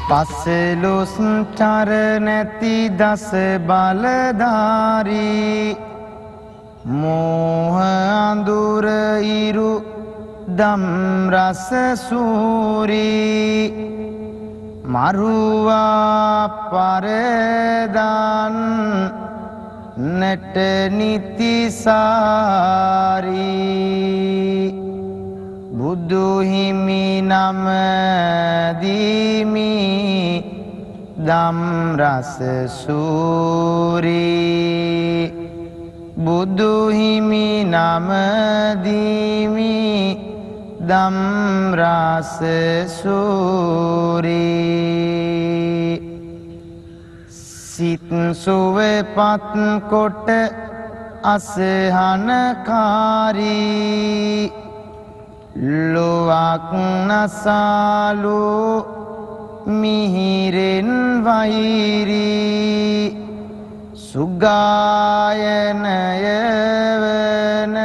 පසලොස් චර නැති දස බලධාරී මෝහ අඳුර ඉරු දම් රස සූරී මරුවා පරදාන් නට නිතිසාරී බුදු හිමි නම දීමි දම් රස සූරී බුදු හිමි නම දීමි දම් රස සූරී සිත් සුවපත් කොට අසහනකාරී ලොවක් නසාලු මිහිරෙන් වෛරී සුගායනය වන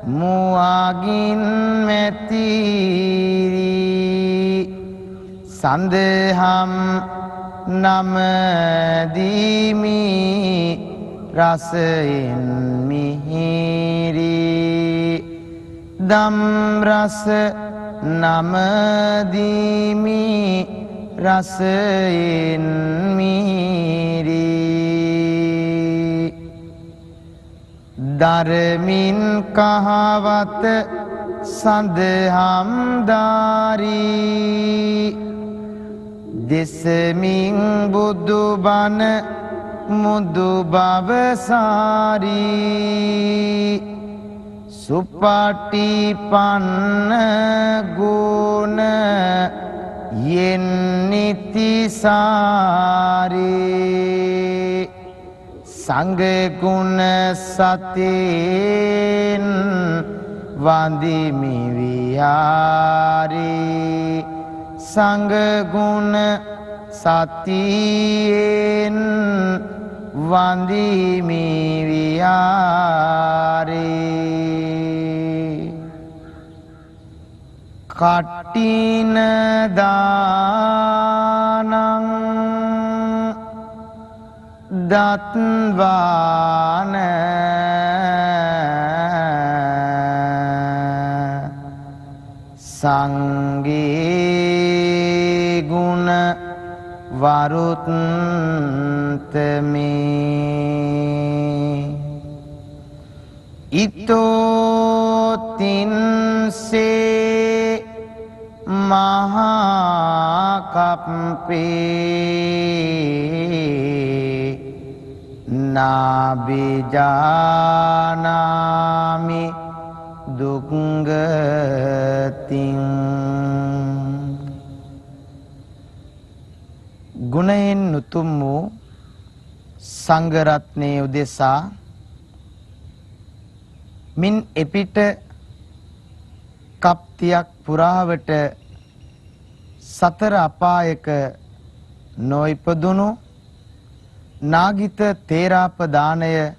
මුවගින් මැතිරී සඳහම් නමදීමි රසයෙන් මිහිරී දම් රස නමදීමි රසයෙන් මිහිරී දරමින් කහවත සඳහම් දාරී දෙසමින් බුදු බණ මුදු බවසාරී සුපටිපන්න ගුණ යෙන්නිතිසාරී සංඝගුණ සතෙන් වඳිමි විහාරී සංඝගුණ සතියෙන් වඳිමි විහාරී කටින දානං දත්වාන සංඝේ ගුණ වරුත්තමේ ඉතෝතින්සේ මහාකප්පේ නාබිජානාමි දුක්ගතින් ගුණයෙන් උතුම් වූ සංඝරත්නයේ උදෙසා මින් එපිට කප්තියක් පුරාවට සතර අපායක නොඉපදුණු නාගිත තේරාපදානය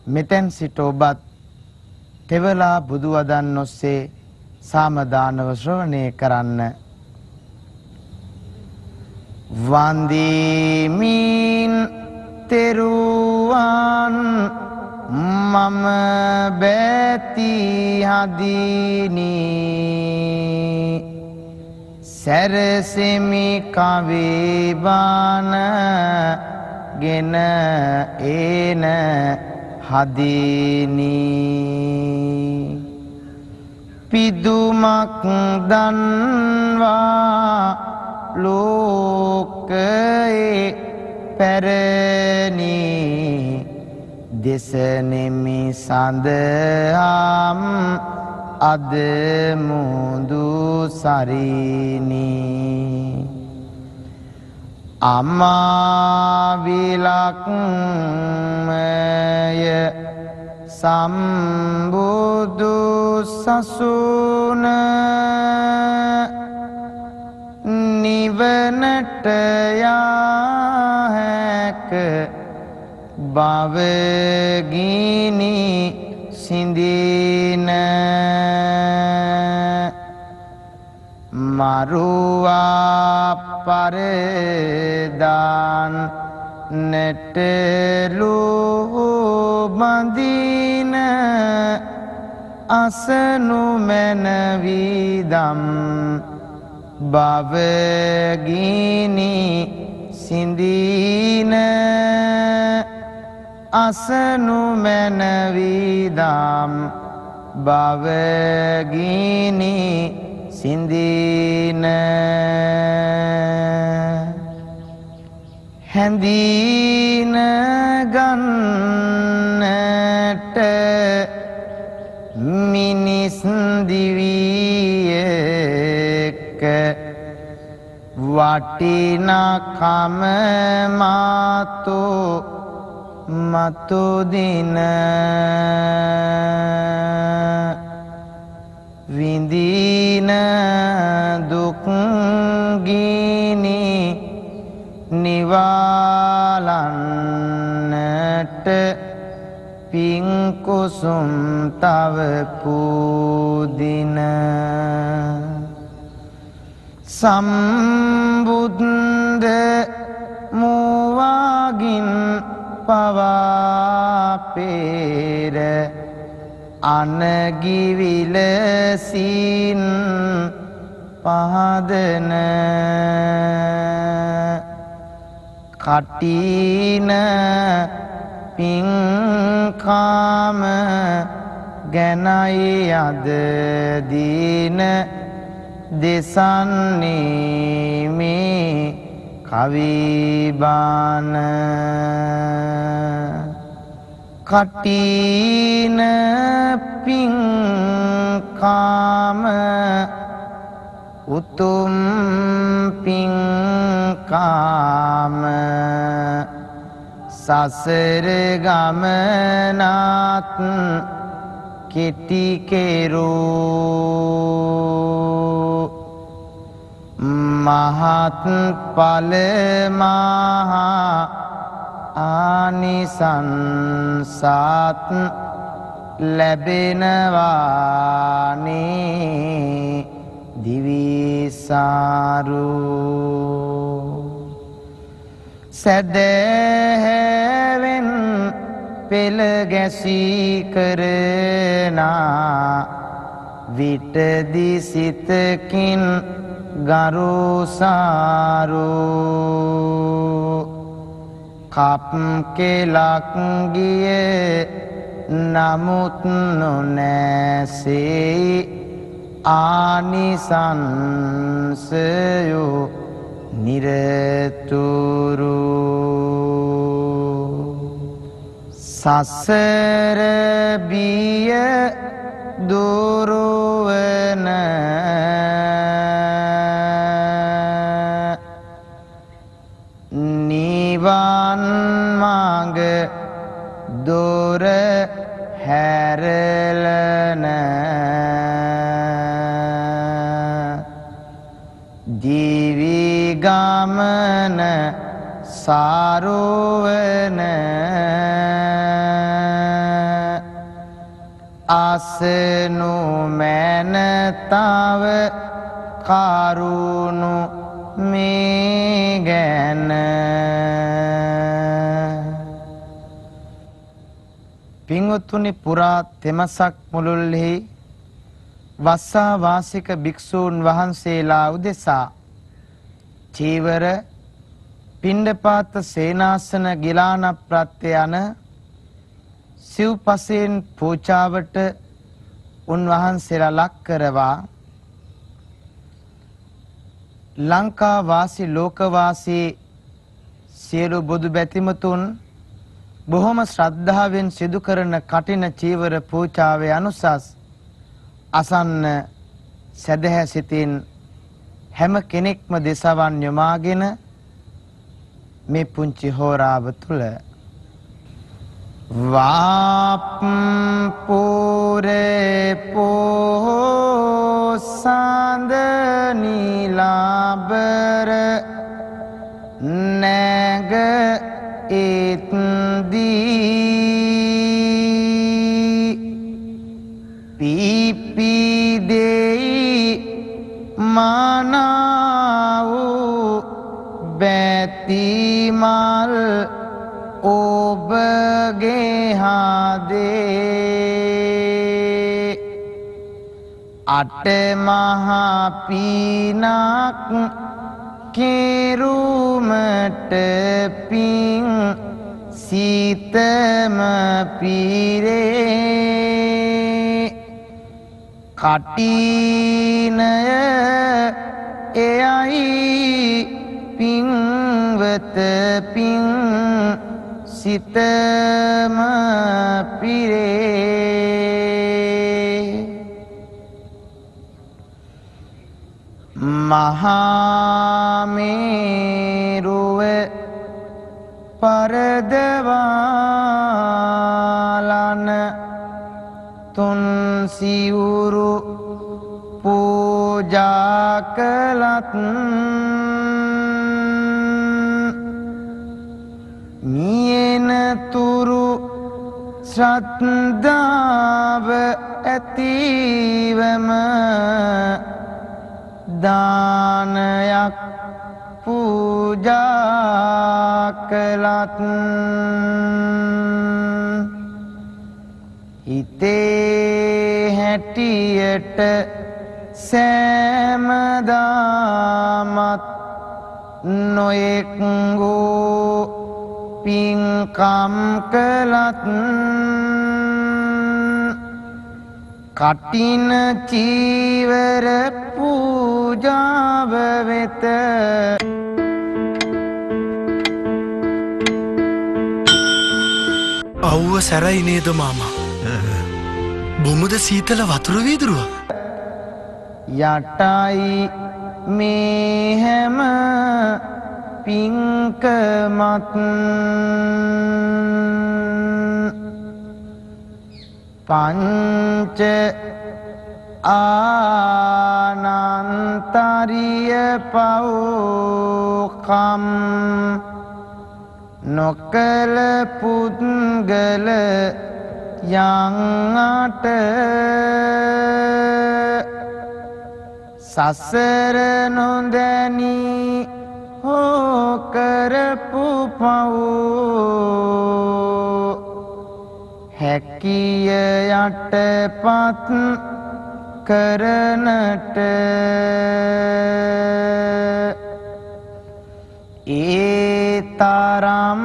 මෙතෙන් සිට ඔබත් තෙවලා බුදු වදන් ඔස්සේ සාමදානව ශ්‍රවණය කරන්න. වන්දිමින් තෙරුවන් මම බැති හදිනි සැරසෙමි කවේ බාන ගෙන එන හදිනි පිදුමක් දන්වා ලෝකයේ පැරණි දෙසනෙමි සඳහම් අද මුදු සරිනි අමාවිලක්මය සම්බුදු සසුන නිවනට යාහැක බවගිනි සිඳින maruwa paredan netelu bandina asanu menavidam bavagini sindina asanu menavidam bavagini sindina hendina gannata minis diviyeka watinakam matu matu dina vindina dukgini nivalannata පිංකුසුම් තව පූදින සම්බුද්ධ මුවාගින් පවාපේර අනගිවිලසින් පහදන කටින පිංකාම ගැනයි අද දින දෙසන්නේ මේ කවිබාන කටින පිංකාම උතුම් පිංකාම සසර ගමනත් කෙටි කෙරූ මහත් ඵල මහා ආනිසංසත් ලැබෙනවානේ දිවිසාරු සැදැහැවෙන් පෙළ ගැසී කරනා විටදි සිතකින් ගරුසාරු කප් කෙලක් ගිය නමුත් නොනැසෙයි ආනිසංසයෝ නිරතුරු සසර බිය දුරුවන නිවන් මඟ දොර හැරලන දිවි ගමන සාරුවන අසනු මැනතව කරුණු මේ ගැන පින්වත්නි පුරා තෙමසක් මුළුල්හි වස්සා වාසික භික්ෂූන් වහන්සේලා උදෙසා චීවර පිණ්ඩපාත සේනාසන ගිලාන ප්‍රත්‍ය යන සිව්පසයෙන් පූජාවට උන්වහන්සේලා ලක් කරවා ලංකා වාසී ලෝකවාසී සියලු බුදු බැතිමතුන් බොහොම ශ්‍රද්ධාවෙන් සිදු කරන කටින චීවර පූජාවේ අනුසස් අසන්න සදහැ සිතින් හැම කෙනෙක්ම දෙසවන් යොමාගෙන මේ පුංචි හෝරාව තුල වාප්පුරේ පෝසඳ නිලාබර නැග එත්දී පිපි දෙයි මාන මල් ඔබගේ හදේ අට මහා පිනක් කෙරුමට පිං සීතම පිරේ කටිනය එයයි පින්වත පිං සිතම පිරේ මහාමේරුව පරදවාලන තුන් සිවුරු පූජා කළත් මියෙන තුරු ශ්‍රද්ධාව ඇතිවම දානයක් පූජා කළත් හිතේ හැටියට සෑමදාමත් නොයෙක් වූ පින්කම් කළත් කටින චීවර පූජාව වෙත අව්ව සැරයි නේද මාමා බොමුද සීතල වතුර වීදුරුව යටයි මේ හැම පින්කමත් පංච ආනන්තරිය පව්කම් නොකල පුද්ගල යං අට සසර නොදැනී හෝ කරපු පව් හැකිය යටපත් කරනට ඒ තරම්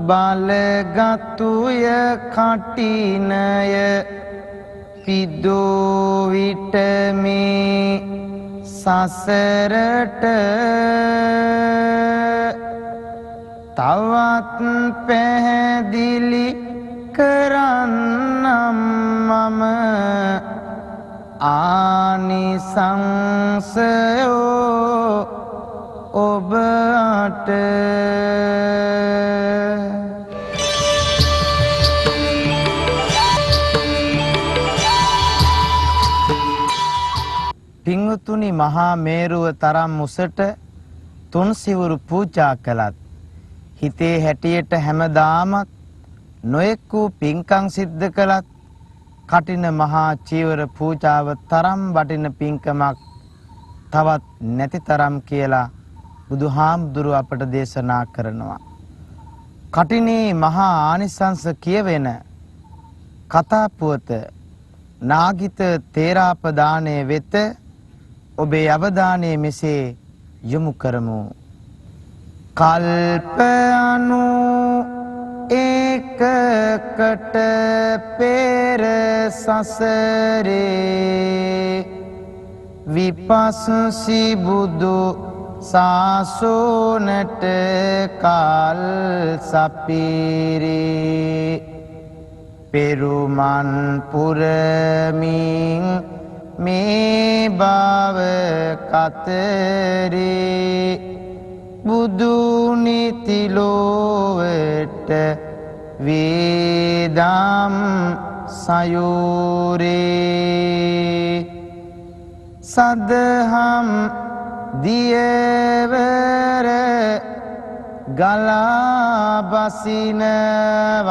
බලගතුය කටිනය පිදෝ විට මේ සසරට තවත් පැහැදිලි කරන්නම් මම ආනිසංසයෝ ඔබට පිංතුනි මහා මේරුව තරම් මුසට තුන් සිවුරු පූජා කළත් හිතේ හැටියට හැමදාමත් නොයෙක් වූ පින්කම් සිද්ධ කළත් කටින මහා චීවර පූජාව තරම් වටින පින්කමක් තවත් නැති තරම් කියලා බුදුහාමුදුරුව අපට දේශනා කරනවා. කටිනේ මහා ආනිසංස කියවෙන කතා පුවත නාගිත තේරාපදානය වෙත ඔබේ අවධානය මෙසේ යොමු කරමු. කල්ප 91කට පෙර සසරේ විපස්සී බුදු සාසොනට කල් සපිරේ පෙරුමන් පුරමින් මේ භව කතරේ බුදු නිති ලෝවට වේදම් සයෝරේ සදහම් දියවර ගලා බසිනවා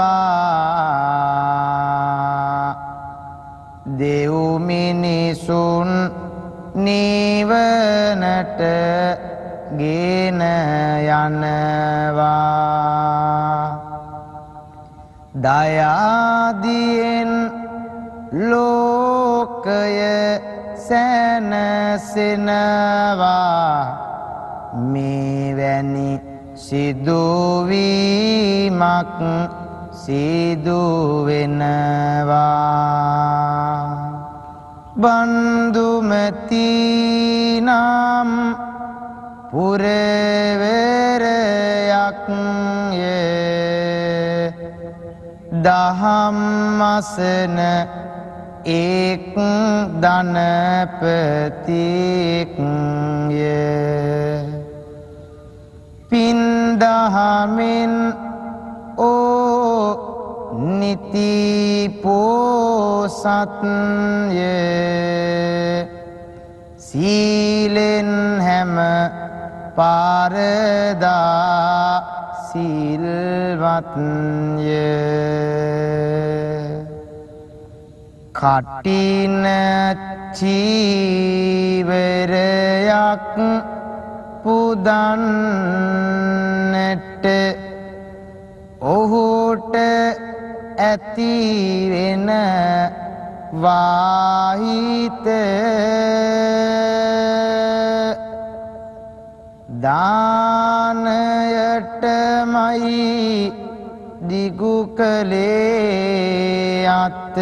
දෙව් මිනිසුන් නිවනට ගෙන යනවා දයාදියෙන් ලෝකය සැනසෙනවා මෙවැනි සිදුවීමක් සිදුවෙනවා බන්දුමති නම් පුරවරයක් දහම් අසන එක් ධනපතියෙක් පින් දහමින් ඕ නිති පෝසත්ය සීලෙන් හැම පාරදා සිල්වත්ය කටින චීවරයක් පුදන්නට ඔහුට ඇතිවෙන වාහිත දානයටමයි දිගු කළේ අත්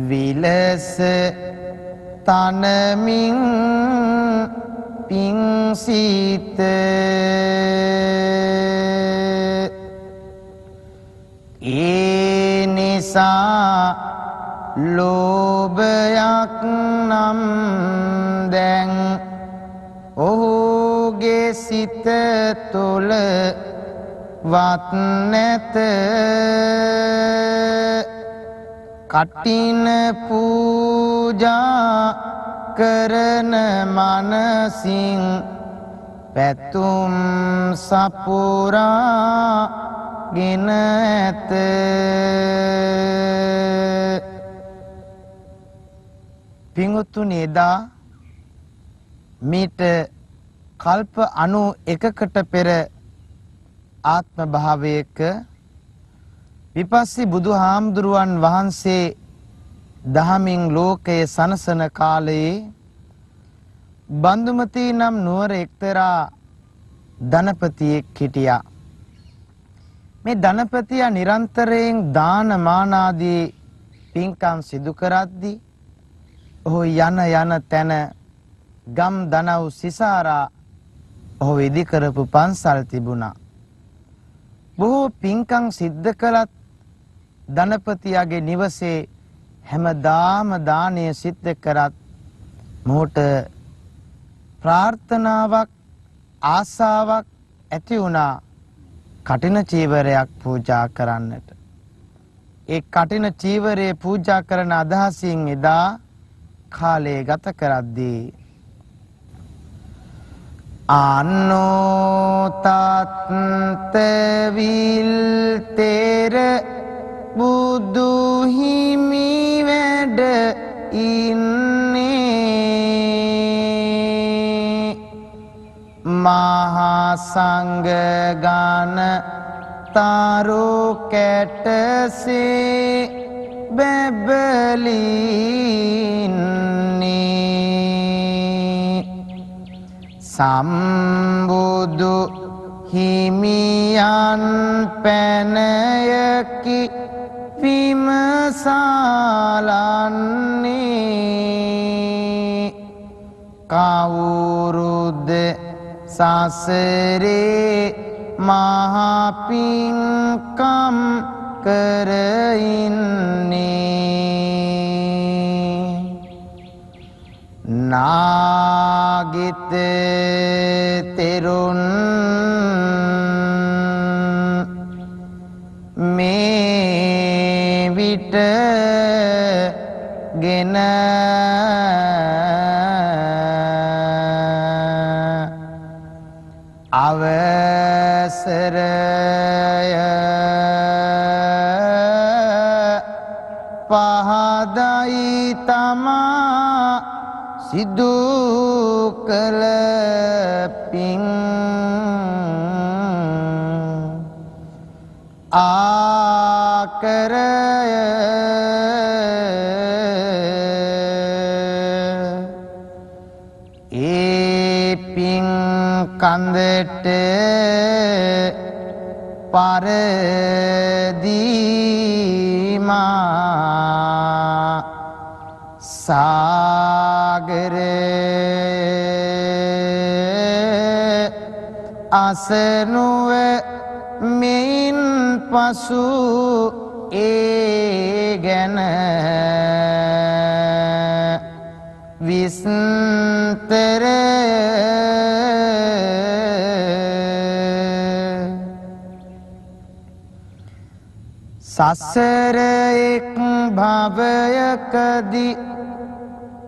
විලස තනමින් පිංසිත ඒ නිසා ලෝභයක් නම් දැන් ඔහුගේ සිත තුළ වත් නැත කටින පූජා කරන මනසින් පැතුම් සපුරා ගෙන ඇත පිංගුතුනි එදා මීට කල්ප 91කට පෙර ආත්ම භාවයක විපස්සී බුදුහාමුදුරුවන් වහන්සේ දහමින් ලෝකයේ සනසන කාලයේ බන්දුමති නම් නුවර එක්තරා ධනපතියෙක් හිටියා. මේ ධනපතියා නිරන්තරයෙන් දාන මාන ආදී පින්කම් සිදු කරද්දී ඔහු යන තැන ගම් දනව් සිසාරා ඔහු ඉදි කරපු පන්සල් තිබුණා. බොහෝ පින්කම් සිද්ධ කළත් ධනපතියාගේ නිවසේ හැමදාම දානය සිද්ධ කරත් මොහුට ප්‍රාර්ථනාවක් ආසාවක් ඇති වුණා කටින චීවරයක් පූජා කරන්නට. ඒ කටින චීවරය පූජා කරන අදහසින් එදා කාලය ගත කරද්දී අනෝතත් විල් තෙර බුදු හිමි වැඩ ඉන්නේ මහා සංඝ ගණ තාරු කැටසේ බැබලින්නේ සම්බුදු හිමියන් පැනයකි විමසාලන්නේ කවුරුද සසරේ මහා පින්කම් කර ඉන්නේ නාගිත තෙරුන් මේ විට ගෙන අවසරය පහදයි තමා සිදු කළ පින් ආකරය ඒ පින් කන්දට පරදීමා සාගරය අසනුව මෙයින් පසු ඒ ගැන විස්තරය සසර එක් භවයකදී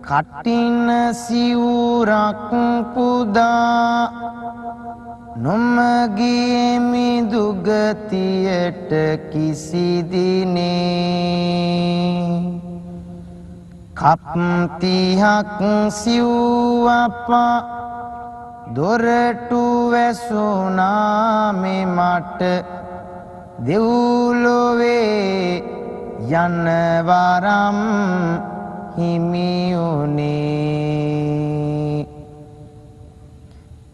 කටින සිවුරක් පුදා නොමගියමි දුගතියට කිසිදිනේ කප්තිහක් සිව්වපා දොරටු වැසුනාමි මට දෙව්ලොවේ යන වරම් හිමියුනේ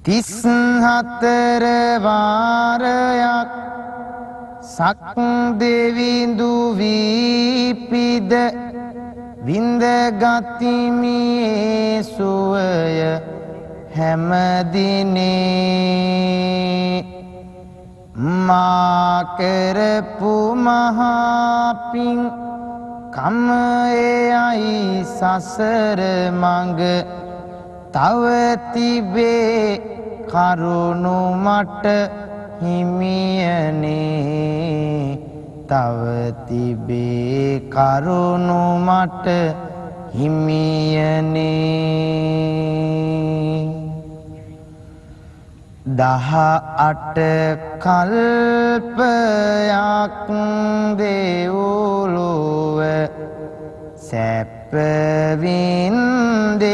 34 වාරයක් සක් දෙවිඳු වීපිද විඳ ගතිමේ සුවය හැමදිනේ මා කරපු මහාපින් කමයයි සසර මඟ තව තිබේ කරුණු මට හිමියනේ තව තිබේ කරුණු මට හිමියනේ 18 කල්පයක් දෙව්ලොව සැප වින්දේ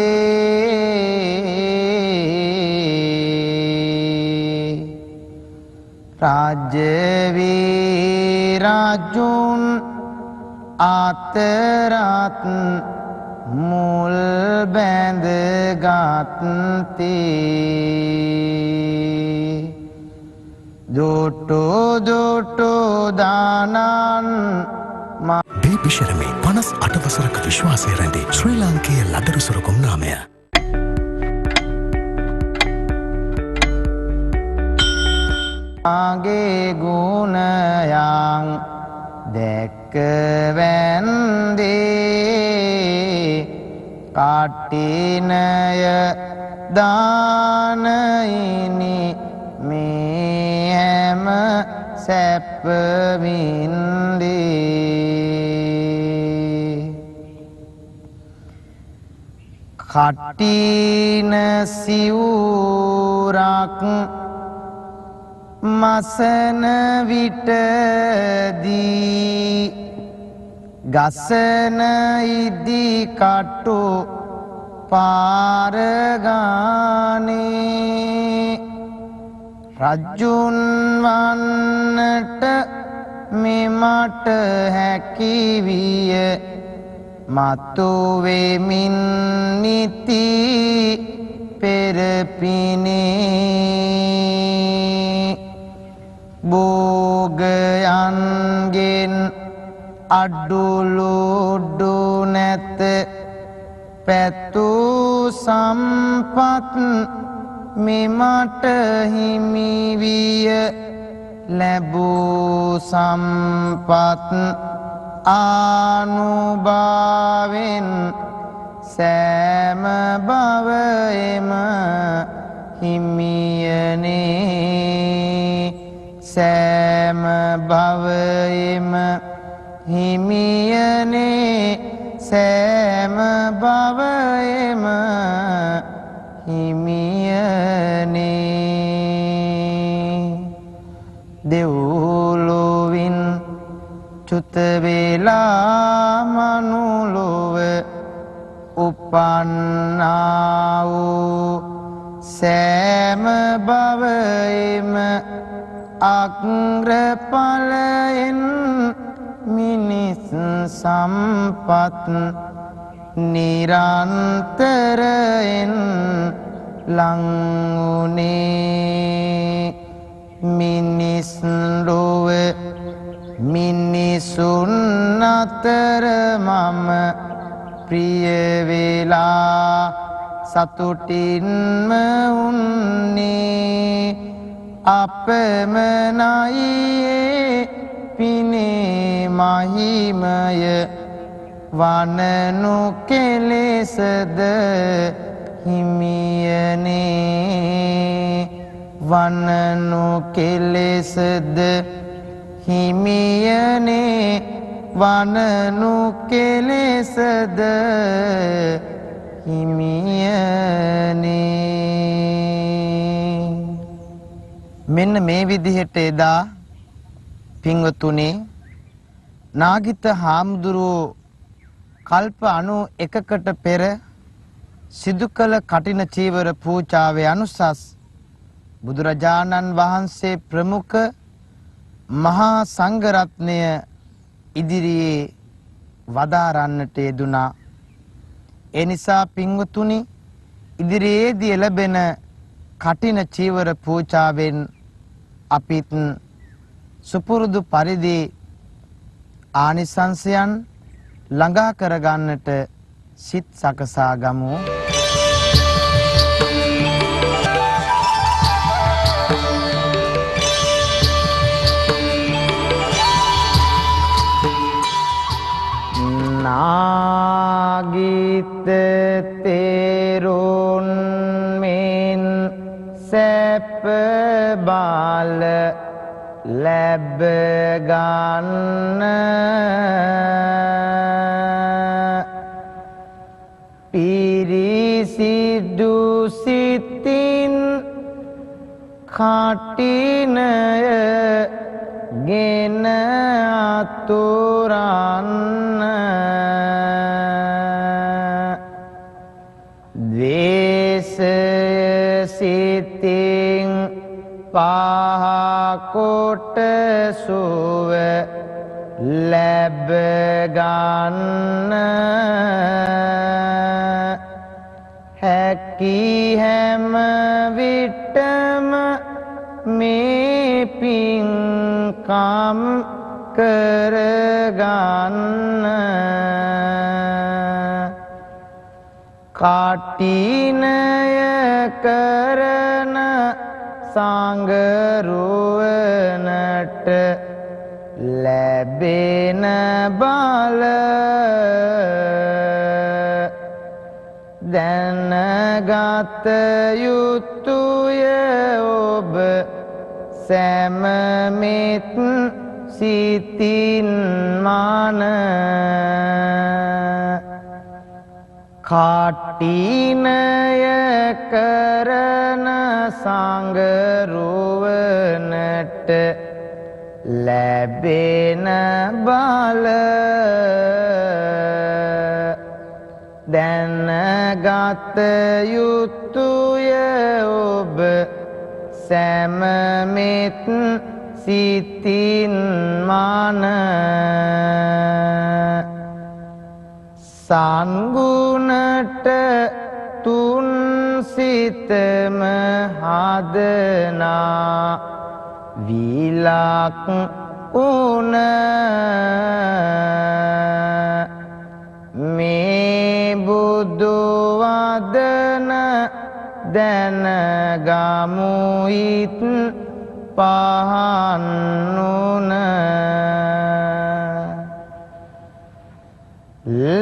රාජ්‍ය රාජුන් අතරත් මුල් බැඳ ගත්තේ දොටෝ දානන් දීපිශරමේ 58 වසරක විශ්වාසය රැඳී ශ්‍රී ලාංකේය ලදරු සුරකුම් නාමය ආගේ ගුණයන් දැක්ක වැන්දේ කටිනය දානයිනි මේ හැම සැප වින්දේ කටින සිවුරක් මසන විටදී ගසන ඉදි කටු පාරගානේ රජුන් වන්නට මෙමට හැකිවිය මතු වෙමින් නිති පෙරපිනේ භෝගයන්ගෙන් අඩුලුඩු නැත පැතු සම්පත් මෙමට හිමිවිය ලැබූ සම්පත් ආනුභාවෙන් සෑම භවයෙම හිමියනේ සෑම භවයෙම හිමියනේ සෑම භවයෙම හිමියනේ දෙව්ලොවින් චුත වේලා මනුලොව උපන්නා වූ සෑම භවයෙම අග්‍රඵලයෙන් මිනිස් සම්පත් නිරන්තරයෙන් ලංවුනේ මිනිස් ලොව මිනිසුන් අතර මම ප්‍රිය වෙලා සතුටින්ම උන්නේ අපමණයි පිනේ මහිමය වනනු කෙලෙසද හිමියනේ වනනු කෙලෙසද හිමියනේ වනනු කෙලෙසද හිමියනේ. මෙන්න මේ විදිහට එදා පින්වතුනි නාගිත හාමුදුරුවෝ කල්ප 91කට පෙර සිදු කළ කටින චීවර පූජාවේ අනුසස් බුදුරජාණන් වහන්සේ ප්‍රමුඛ මහා සංඝරත්නය ඉදිරියේ වදාරන්නට යෙදුනා. ඒ නිසා පින්වතුනි ඉදිරියේදී ලැබෙන කටින චීවර පූජාවෙන් අපිත් සුපුරුදු පරිදි ආනිසංසයන් ළඟා කරගන්නට සිත් සකසා ගමු. නාගිත තෙරුන් මෙන් සැප බාල ලැබ ගන්න පිරිසිදු සිතින් කටිනය ගෙන අතුරන්න ද්වේෂය සිතින් පහකොට සුව ලැබ ගන්න හැකි හැම විටම මේ පින්කම් කරගන්න කටිනය කරන සංගරුවනට ලැබෙන බල දැනගත යුතුය ඔබ සැමමෙත් සිතින් මන කටිනය කරන සංගරුවනට ලැබෙන බල දැනගත යුතුය ඔබ සැමමෙත් සිතින් මන සංගුණට තුන් සිතම හදනා විලක් උන මේ බුදු වදන දැනගමුයිත් පහන් නුන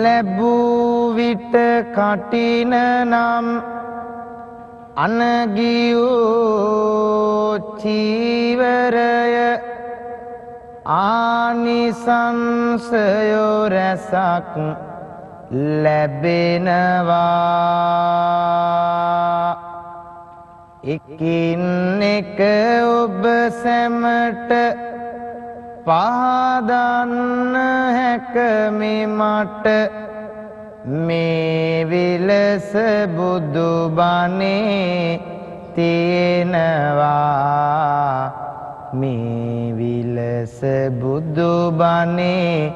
ලැබූ විට කටින නම් අනගියෝ චීවරය ආනිසංසයෝ රැසක් ලැබෙනවා එකින් එක ඔබ සැමට පහදන්න හැක මෙමට මේ විලස බුදු බණේ තියෙනවා මේ විලස බුදු බණේ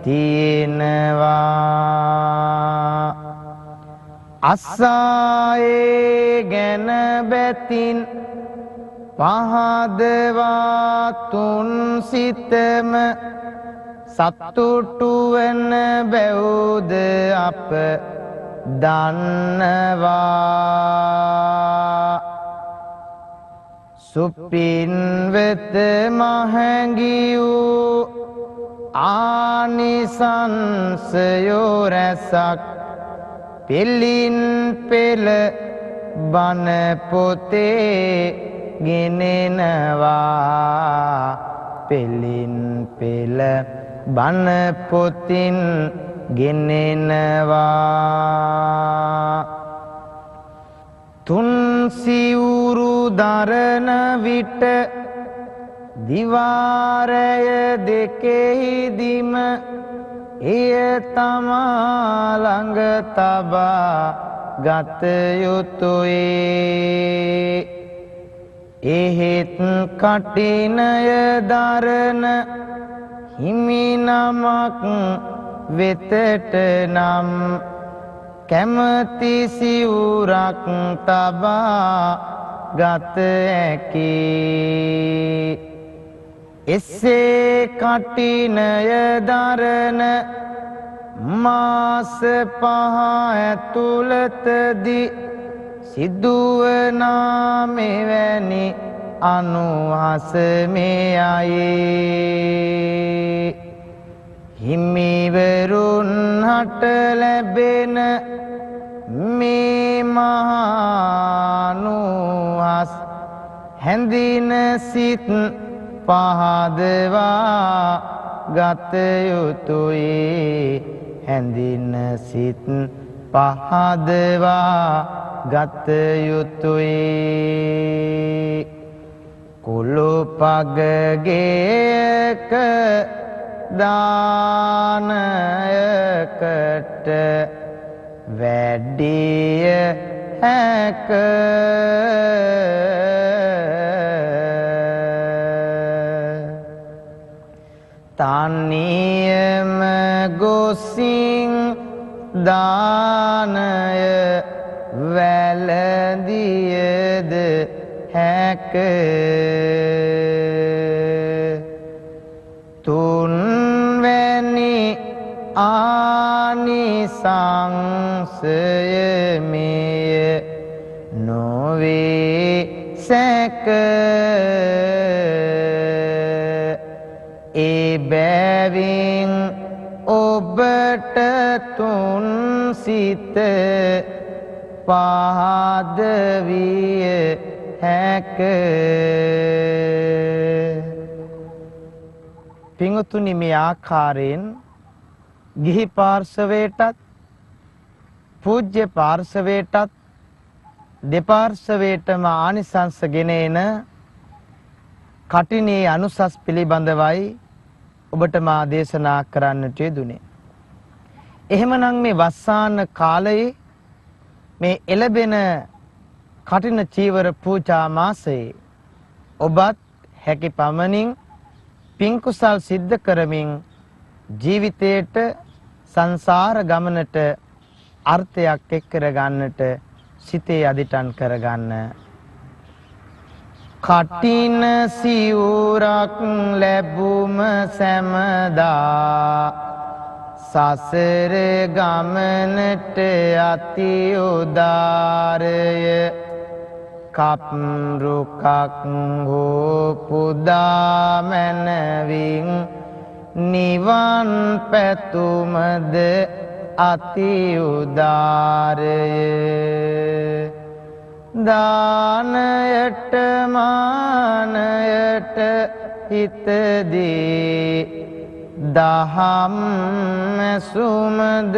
තියෙනවා අස්සායේ ගැන බැතින් පහදවා තුන් සිතම සතුටු වන බැවුද අප දන්නවා සුපින්වෙත මහැඟි වූ ආනිසංසයෝ රැසක් පෙළින් පෙළ බණ පොතේ ගෙනෙනවා පෙළින් පෙළ බණ පොතින් ගෙනෙනවා තුන් සිවුරු දරන විට දිවාරය දෙකෙහිදීම එය තමා ළඟ තබා ගත යුතුයි එහෙත් කටිනය දරන හිමිනමක් වෙතට නම් කැමති සිවුරක් තබා ගත හැකි එසේ කටිනය දරන මාස 5 ඇතුළතදී සිදුවනා මෙවැනි අනුහස මෙයයි හිමිවරුන් හට ලැබෙන මේ මහානුහස් හැඳින සිත් පහදවා ගත යුතුයි හැඳින සිත් පහදවා ගත යුතුයි කුළුපගගේක දානයකට වැඩිය හැක තනියම ගොසින් දානය වැළඳියද හැක තුන්වැනි ආනිසංසය මෙය නොවේ සැක එබැවින් ඔබට තුන් සිත පහද විය හැක පිංගුතුනි මේ ආකාරයෙන් ගිහි පාර්ශවයටත් පූජ්‍ය පාර්ශවයටත් දෙපාර්ශවයටම ආනිසංස ගෙන එන කටිනේ අනුසස් පිළිබඳවයි ඔබට මා දේශනා කරන්නට යෙදුනේ. එහෙමනම් මේ වස්සාන කාලයේ මේ එළබෙන කටින චීවර පූජා මාසයේ ඔබත් හැකි පමණින් පින් කුසල් සිද්ධ කරමින් ජීවිතයට සංසාර ගමනට අර්ථයක් එක් කරගන්නට සිතේ අදිටන් කරගන්න. කටින සිවුරක් ලැබුම සැමදා සසර ගමනට අති උදාරය කප්රුකක් හෝ පුදා මැනවින් නිවන් පැතුමද අති උදාරය දානයට මානයට හිතදී දහම් මැසුමද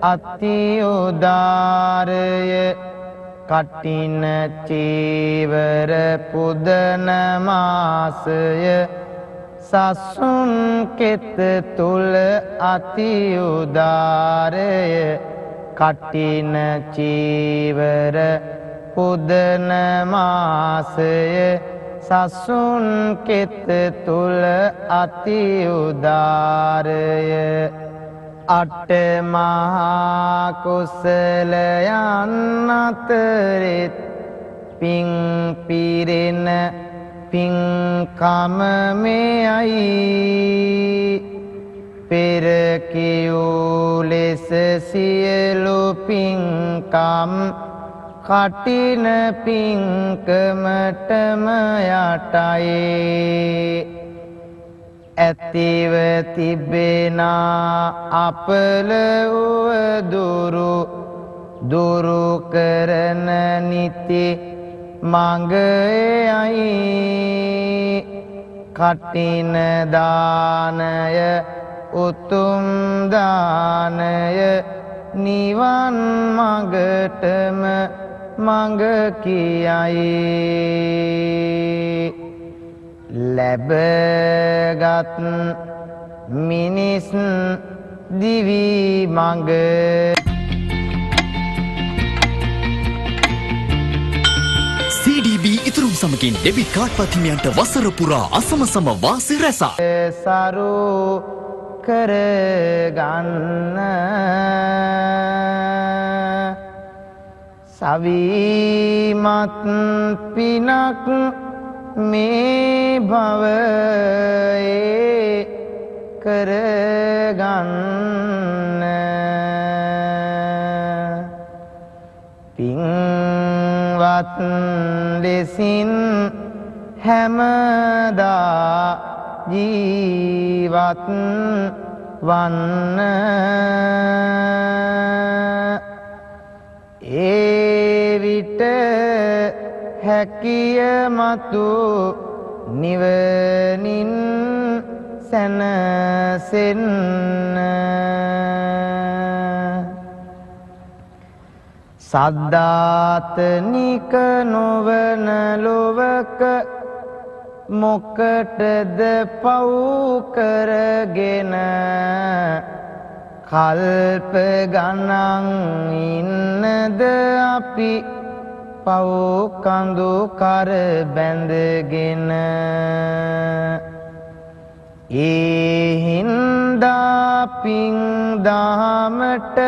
අති උදාරය කටින චීවර පුදන මාසය සසුන් කෙත තුල අති උදාරය කටින චීවර පුදන මාසය සසුන් කෙත තුල අති උදාරය අට මහා කුසලයන් අතරෙත් පිං පිරෙන පිංකම මෙයයි පෙර කියූ ලෙස සියලු පිංකම් කටින පිංකමටම යටයි ඇතිව තිබෙනා අපල දුරු දුරු කරන නිති මඟයයි කටින දානය උතුම් දානය නිවන් මඟටම මඟ කියයි ලැබගත් මිනිස් දිවි මඟ CDB ඉතුරුම් සමගින් ඩෙබිට් කාඩ් පතිමියන්ට වසර පුරා අසමසම වාසි රැසක් සරු කරගන්න සවිමත් පිනක් මේ භවයේ කරගන්න පින්වත් ලෙසින් හැමදා ජීවත් වන්න ඒ විට හැකිය මතු නිවනින් සැනසෙන්න සද්ධාතනික නොවන ලොවක මොකටද පව් කරගෙන කල්ප ගණන් ඉන්නද අපි පව් කඳු කර බැඳගෙන ඒ හින්දා පිං දහමට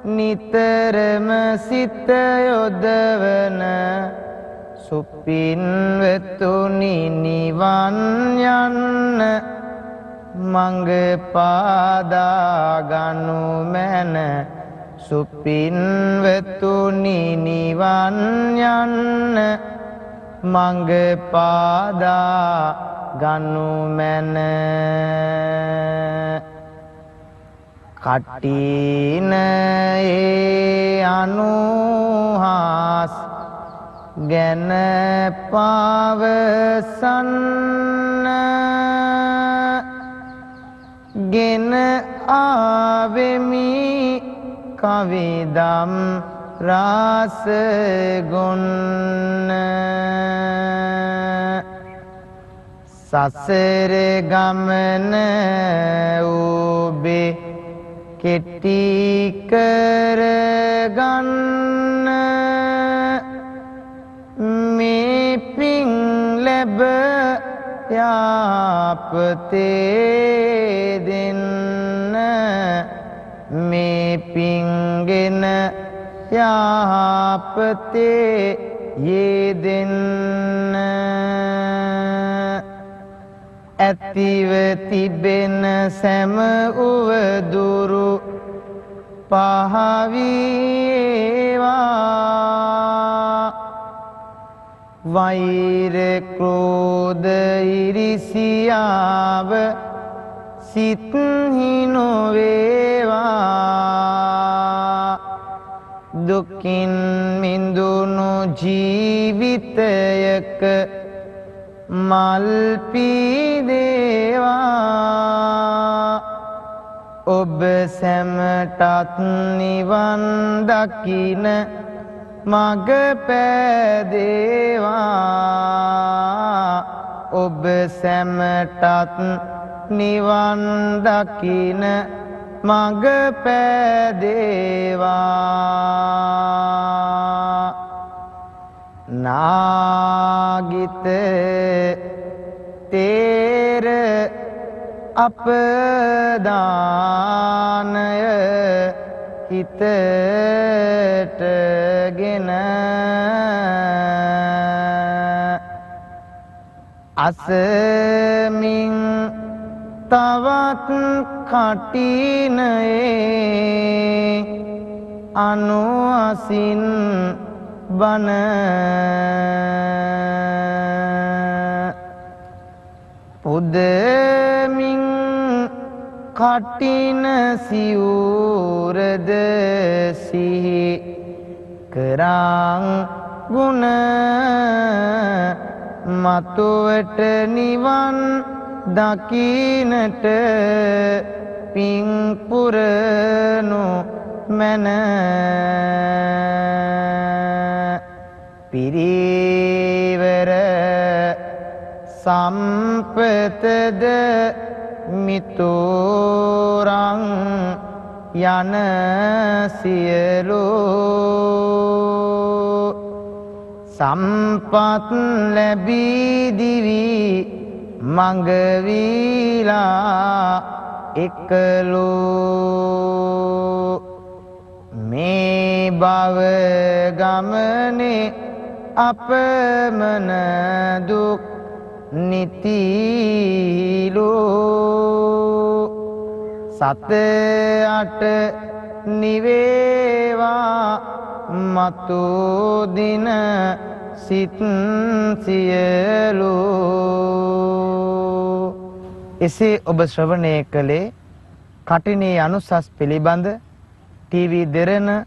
නිතරම සිත යොදවන සුපින්වතුනි නිවන් යන්න මඟ පාදා ගනු මැන සුපින්වතුනි නිවන් යන්න මඟ පාදා ගනු මැන කටිනයේ අනුහාස් ගැන පවසන්න ගෙන ආවෙමි කවිදම් රාස ගොන්න සසර ගමන ඔබේ කෙටි කරගන්න මේ පිං ලැබ යාපතේ දෙන්න මේ පිංගෙන යාපතේ යෙදෙන්න ඇතිව තිබෙන සැම උවදුරු පහවීවා වෛර ක්‍රෝධ ඉරිසියාව සිත්හි නොවේවා දුකින් මිදුණු ජීවිතයක මල් පීදේවා ඔබ සැමටත් නිවන් දකින මග පෑදේවා ඔබ සැමටත් නිවන් දකින මග පෑදේවා නාගිත තේර අපදානය හිතටගෙන අසමින් තවත් කටිනයේ අනුවසින් බන පුදමින් කටින සිවුරද සිහි කරං ගුණ මතුවට නිවන් දකින්නට පිං පුරනු මන පිරිවර සම්පතද මිතුරං යන සියලු සම්පත් ලැබී දිවි මඟ වීලා එකලු මේ භව ගමනේ අපමණ දුක් නිතිලෝ සත අට නිවේවා මතු දින සිත් සියලු. එසේ ඔබ ශ්‍රවණය කළේ කටිනේ අනුසස් පිළිබඳ ටීවී දෙරණ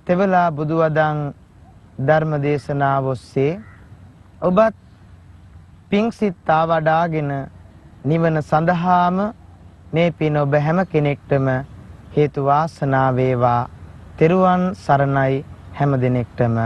තෙවලා බුදුවදන් ධර්ම දේශනාව ඔස්සේ ඔබත් පිං සිත් ආවඩාගෙන නිවන සඳහාම මේ පින ඔබ හැම කෙනෙක්ටම හේතු වාසනා වේවා. තෙරුවන් සරණයි හැම දිනෙකටම.